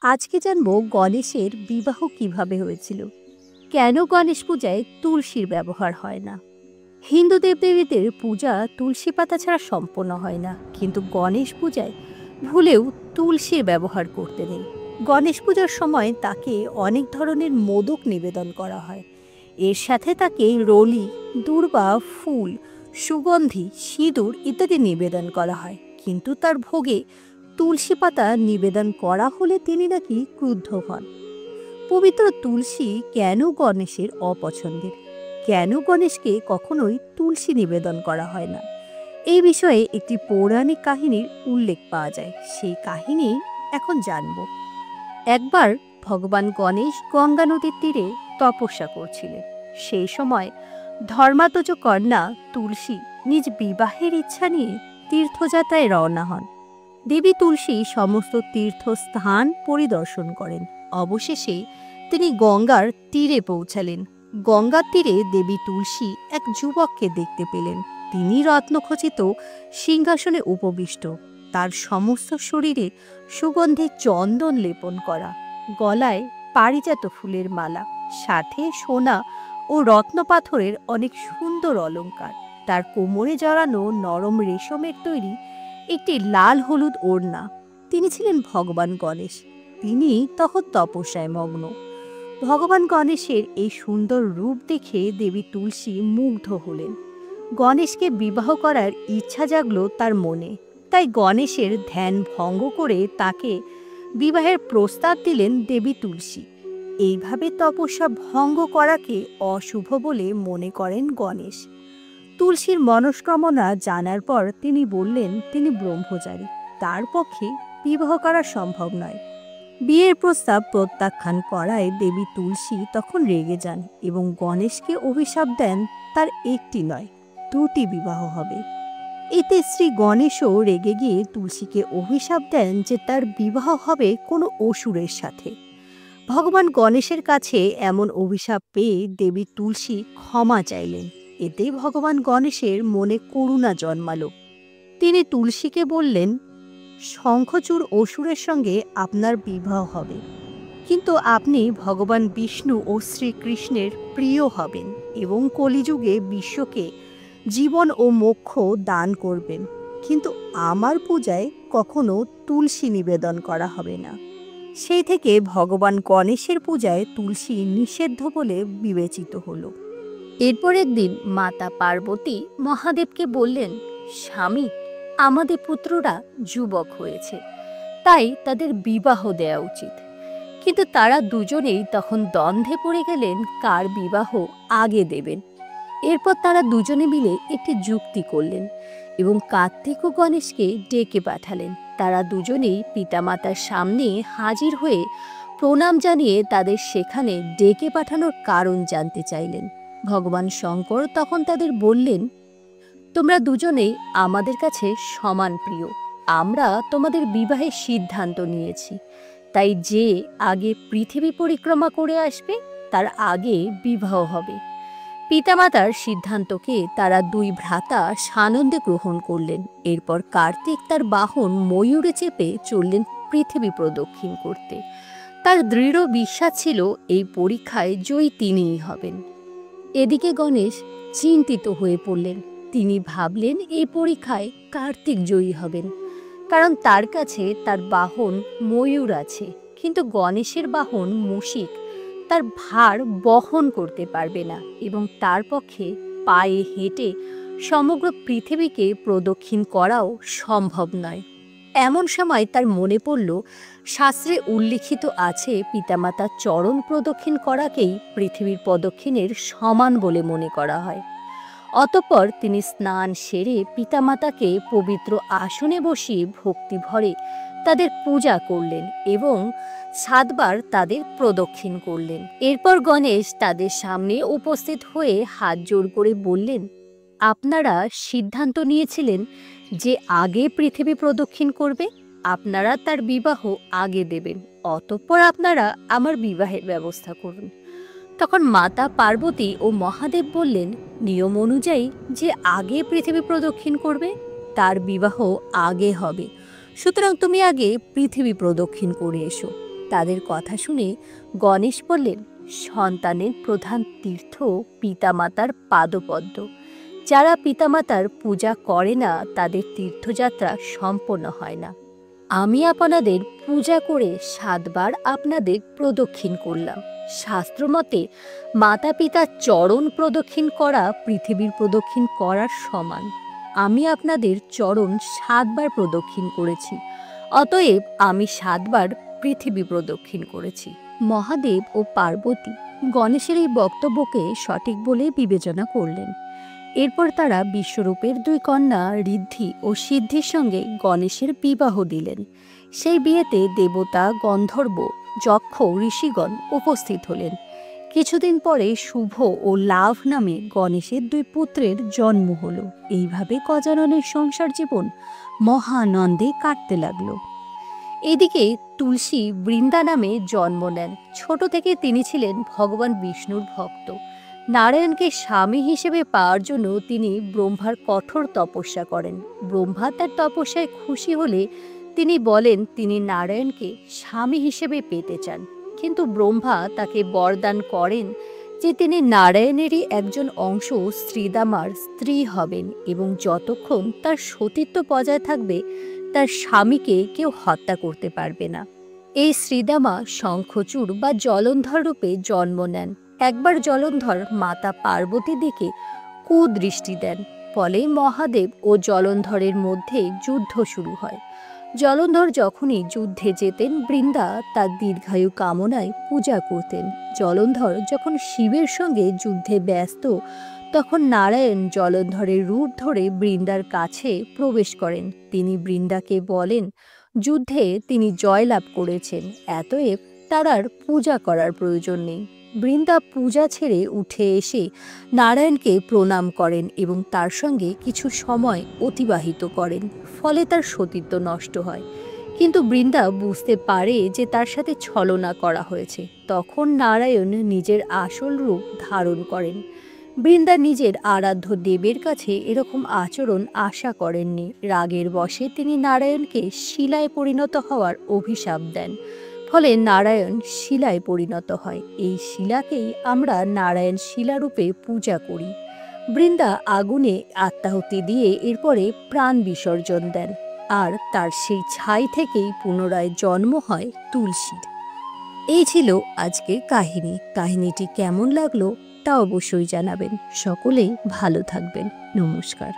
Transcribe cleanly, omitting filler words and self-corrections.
আজকে জানবো গণেশের বিবাহ কিভাবে হয়েছিল, কেন গণেশ পূজায় তুলসীর ব্যবহার হয় না। হিন্দু দেবদেবীদের পূজা তুলসী পাতা ছাড়া সম্পন্ন হয় না, কিন্তু গণেশ পূজায় ভুলেও তুলসীর ব্যবহার করতে নেই। গণেশ পূজার সময় তাকে অনেক ধরনের মোদক নিবেদন করা হয়। এর সাথে তাকে রলি, দূর্বা, ফুল, সুগন্ধি, সিঁদুর ইত্যাদি নিবেদন করা হয়, কিন্তু তার ভোগে তুলসী পাতা নিবেদন করা হলে তিনি নাকি ক্রুদ্ধ হন। পবিত্র তুলসী কেন গণেশের অপছন্দের, কেন গণেশকে কখনোই তুলসী নিবেদন করা হয় না, এই বিষয়ে একটি পৌরাণিক কাহিনীর উল্লেখ পাওয়া যায়। সেই কাহিনী এখন জানব। একবার ভগবান গণেশ গঙ্গা নদীর তীরে তপস্যা করছিলেন। সেই সময় ধর্মাত্মজ কন্যা তুলসী নিজ বিবাহের ইচ্ছা নিয়ে তীর্থযাত্রায় রওনা হন। দেবী তুলসী সমস্ত তীর্থস্থান পরিদর্শন করেন। অবশেষে তিনি গঙ্গার তীরে পৌঁছালেন। গঙ্গার তীরে দেবী তুলসী এক যুবককে দেখতে পেলেন। তিনি রত্নখচিত সিংহাসনে উপবিষ্ট, তার সমস্ত শরীরে সুগন্ধি চন্দন লেপন করা, গলায় পারিজাত ফুলের মালা, সাথে সোনা ও রত্নপাথরের অনেক সুন্দর অলঙ্কার, তার কোমরে জড়ানো নরম রেশমের তৈরি একটি লাল হলুদ ওড়না। তিনি ছিলেন ভগবান গণেশ। তিনি তখন তপস্যায় মগ্ন। ভগবান গণেশের এই সুন্দর রূপ দেখে দেবী তুলসী মুগ্ধ হলেন। গণেশকে বিবাহ করার ইচ্ছা জাগলো তার মনে। তাই গণেশের ধ্যান ভঙ্গ করে তাকে বিবাহের প্রস্তাব দিলেন দেবী তুলসী। এইভাবে তপস্যা ভঙ্গ করাকে অশুভ বলে মনে করেন গণেশ। তুলসীর মনস্কামনা জানার পর তিনি বললেন তিনি ব্রহ্মচারী, তার পক্ষে বিবাহ করা সম্ভব নয়। বিয়ের প্রস্তাব প্রত্যাখ্যান করায় দেবী তুলসী তখন রেগে যান এবং গণেশকে অভিশাপ দেন তার একটি নয়, দুটি বিবাহ হবে। এতে শ্রী গণেশও রেগে গিয়ে তুলসীকে অভিশাপ দেন যে তার বিবাহ হবে কোনো অসুরের সাথে। ভগবান গণেশের কাছে এমন অভিশাপ পেয়ে দেবী তুলসী ক্ষমা চাইলেন। এতে ভগবান গণেশের মনে করুণা জন্মালো। তিনি তুলসীকে বললেন, শঙ্খচূড় অসুরের সঙ্গে আপনার বিবাহ হবে, কিন্তু আপনি ভগবান বিষ্ণু ও শ্রীকৃষ্ণের প্রিয় হবেন এবং কলিযুগে বিশ্বকে জীবন ও মোক্ষ দান করবেন, কিন্তু আমার পূজায় কখনো তুলসী নিবেদন করা হবে না। সেই থেকে ভগবান গণেশের পূজায় তুলসী নিষিদ্ধ বলে বিবেচিত হলো। এরপর একদিন মাতা পার্বতী মহাদেবকে বললেন, স্বামী, আমাদের পুত্ররা যুবক হয়েছে, তাই তাদের বিবাহ দেওয়া উচিত। কিন্তু তারা দুজনেই তখন দ্বন্দ্বে পড়ে গেলেন কার বিবাহ আগে দেবেন। এরপর তারা দুজনে মিলে একটি যুক্তি করলেন এবং কার্তিক ও গণেশকে ডেকে পাঠালেন। তারা দুজনেই পিতামাতার সামনে হাজির হয়ে প্রণাম জানিয়ে তাদের সেখানে ডেকে পাঠানোর কারণ জানতে চাইলেন। ভগবান শঙ্কর তখন তাদের বললেন, তোমরা দুজনেই আমাদের কাছে সমান প্রিয়। আমরা তোমাদের বিবাহের সিদ্ধান্ত নিয়েছি, তাই যে আগে পৃথিবী পরিক্রমা করে আসবে তার আগে বিবাহ হবে। পিতামাতার সিদ্ধান্তকে তারা দুই ভ্রাতা সানন্দে গ্রহণ করলেন। এরপর কার্তিক তার বাহন ময়ূরে চেপে চললেন পৃথিবী প্রদক্ষিণ করতে। তার দৃঢ় বিশ্বাস ছিল এই পরীক্ষায় জয়ী তিনিই হবেন। এদিকে গণেশ চিন্তিত হয়ে পড়লেন। তিনি ভাবলেন এই পরীক্ষায় কার্তিক জয়ী হবেন, কারণ তার কাছে তার বাহন ময়ূর আছে, কিন্তু গণেশের বাহন মূষিক তার ভার বহন করতে পারবে না এবং তার পক্ষে পায়ে হেঁটে সমগ্র পৃথিবীকে প্রদক্ষিণ করাও সম্ভব নয়। এমন সময় তার মনে পড়ল, শাস্ত্রে উল্লিখিত আছে পিতামাতার চরণ প্রদক্ষিণ করাকেই পৃথিবীর প্রদক্ষিণের সমান বলে মনে করা হয়। অতঃপর তিনি স্নান সেরে পিতামাতাকে পবিত্র আসনে বসিয়ে ভক্তি ভরে তাদের পূজা করলেন এবং 7 বার তাদের প্রদক্ষিণ করলেন। এরপর গণেশ তাদের সামনে উপস্থিত হয়ে হাত জোড় করে বললেন, আপনারা সিদ্ধান্ত নিয়েছিলেন যে আগে পৃথিবী প্রদক্ষিণ করবে, আপনারা তার বিবাহ আগে দেবেন, অতঃপর আপনারা আমার বিবাহের ব্যবস্থা করুন। তখন মাতা পার্বতী ও মহাদেব বললেন, নিয়ম অনুযায়ী যে আগে পৃথিবী প্রদক্ষিণ করবে তার বিবাহ আগে হবে, সুতরাং তুমি আগে পৃথিবী প্রদক্ষিণ করে এসো। তাদের কথা শুনে গণেশ বললেন, সন্তানের প্রধান তীর্থ পিতামাতার পাদপদ্ম। যারা পিতামাতার পূজা করে না তাদের তীর্থযাত্রা সম্পন্ন হয় না। আমি আপনাদের পূজা করে 7 বার আপনাদের প্রদক্ষিণ করলাম। শাস্ত্রমতে মাতা পিতার চরণ প্রদক্ষিণ করা পৃথিবীর প্রদক্ষিণ করার সমান। আমি আপনাদের চরণ 7 বার প্রদক্ষিণ করেছি, অতএব আমি 7 বার পৃথিবী প্রদক্ষিণ করেছি। মহাদেব ও পার্বতী গণেশের এই বক্তব্যকে সঠিক বলে বিবেচনা করলেন। এরপর তারা বিশ্বরূপের 2 কন্যা ঋদ্ধি ও সিদ্ধির সঙ্গে গণেশের বিবাহ দিলেন। সেই বিয়েতে দেবতা, গন্ধর্ব, যক্ষ, ঋষিগণ উপস্থিত হলেন। কিছুদিন পরে শুভ ও লাভ নামে গণেশের 2 পুত্রের জন্ম হলো। এইভাবে গজাননের সংসার জীবন মহানন্দে কাটতে লাগলো। এদিকে তুলসী বৃন্দা নামে জন্ম নেন। ছোট থেকে তিনি ছিলেন ভগবান বিষ্ণুর ভক্ত। নারায়ণকে স্বামী হিসেবে পাওয়ার জন্য তিনি ব্রহ্মার কঠোর তপস্যা করেন। ব্রহ্মা তার তপস্যায় খুশি হলে তিনি বলেন তিনি নারায়ণকে স্বামী হিসেবে পেতে চান। কিন্তু ব্রহ্মা তাকে বরদান করেন যে তিনি নারায়ণেরই একজন অংশ শ্রীদামার স্ত্রী হবেন এবং যতক্ষণ তার সতীত্ব বজায় থাকবে তার স্বামীকে কেউ হত্যা করতে পারবে না। এই শ্রীদামা শঙ্খচূড় বা জলন্ধর রূপে জন্ম নেন। একবার জলন্ধর মাতা পার্বতীর দিকে কুদৃষ্টি দেন, ফলে মহাদেব ও জলন্ধরের মধ্যে যুদ্ধ শুরু হয়। জলন্ধর যখনই যুদ্ধে যেতেন বৃন্দা তার দীর্ঘায়ু কামনায় পূজা করতেন। জলন্ধর যখন শিবের সঙ্গে যুদ্ধে ব্যস্ত তখন নারায়ণ জলন্ধরের রূপ ধরে বৃন্দার কাছে প্রবেশ করেন। তিনি বৃন্দাকে বলেন যুদ্ধে তিনি জয়লাভ করেছেন, অতএব তার আর পূজা করার প্রয়োজন নেই। বৃন্দা পূজা ছেড়ে উঠে এসে নারায়ণকে প্রণাম করেন এবং তার সঙ্গে কিছু সময় অতিবাহিত করেন। ফলে তার সতীত্ব নষ্ট হয়। কিন্তু বৃন্দা বুঝতে পারে যে তার সাথে ছলনা করা হয়েছে। তখন নারায়ণ নিজের আসল রূপ ধারণ করেন। বৃন্দা নিজের আরাধ্য দেবের কাছে এরকম আচরণ আশা করেননি। রাগের বশে তিনি নারায়ণকে শিলায় পরিণত হওয়ার অভিশাপ দেন। ফলে নারায়ণ শিলায় পরিণত হয়। এই শিলাকেই আমরা নারায়ণ শিলারূপে পূজা করি। বৃন্দা আগুনে আত্মাহুতি দিয়ে এরপরে প্রাণ বিসর্জন দেন, আর তার সেই ছাই থেকেই পুনরায় জন্ম হয় তুলসীর। এই ছিল আজকের কাহিনী। কাহিনীটি কেমন লাগলো তা অবশ্যই জানাবেন। সকলেই ভালো থাকবেন। নমস্কার।